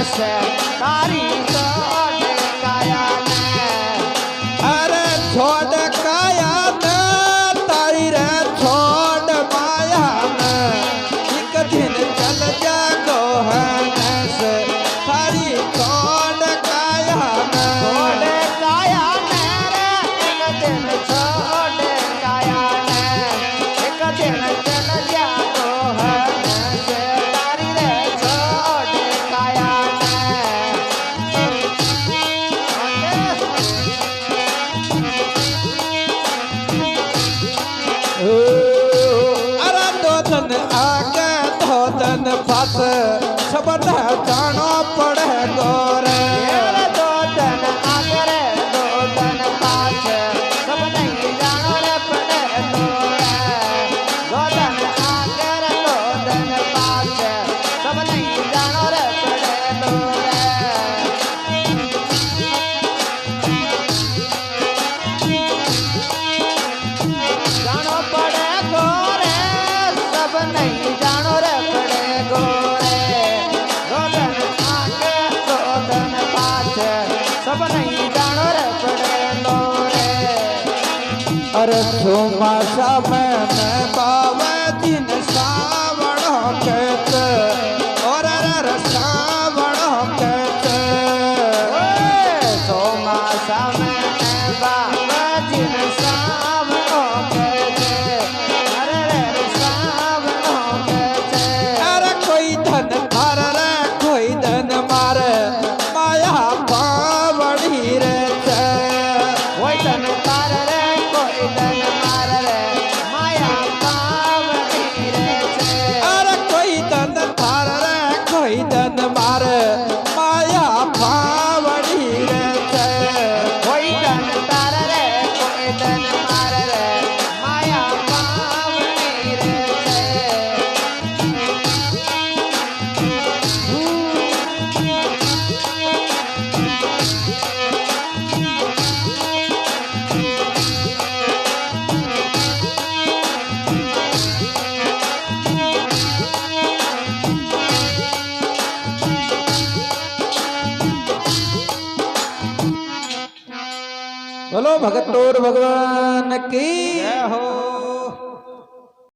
से तारी छोड़ काया ने अरे छोड़ काया ने तारी रे छोड़ माया ने एक दिन चल जागो है से तारी छोड़ काया ने छोड़ काया ने रे एक दिन छोड़ काया ने एक दिन चल जागो है से तारी रे छोड़ काया अरे दो दिन आगे दो दिन पास सब जानो पड़े गोरे ने दो दिन आगे रे दो दिन पास सब नहीं जानो रे पड़े तोरे दो दिन आगे रे दो दिन पास सब नहीं जानो रे पड़े तोरे जानो पड़े गोरे सब नहीं जानो रे पड़े गोरे दो दिन आगे दो दिन पाछे सब नहीं जानो रे पड़े गोरे अरे चौमासा में बाबा दिन सावण कहते और अरे सावण कहते सोमासा में बाबा जिन सावनो कहते अरे रे सावनो कहते अरे कोई धन मार रे कोई धन मारे माया पावड़ी रे कोई धन मार रे कोई धन मार रे माया पावनी रे छे अरे कोई धन मार रे कोई धन मारे माया पावड़ी रे कोई धन तार रे कोई धन मार रे माया पावनी रे छे बोलो भगतोर भगवान की जय हो।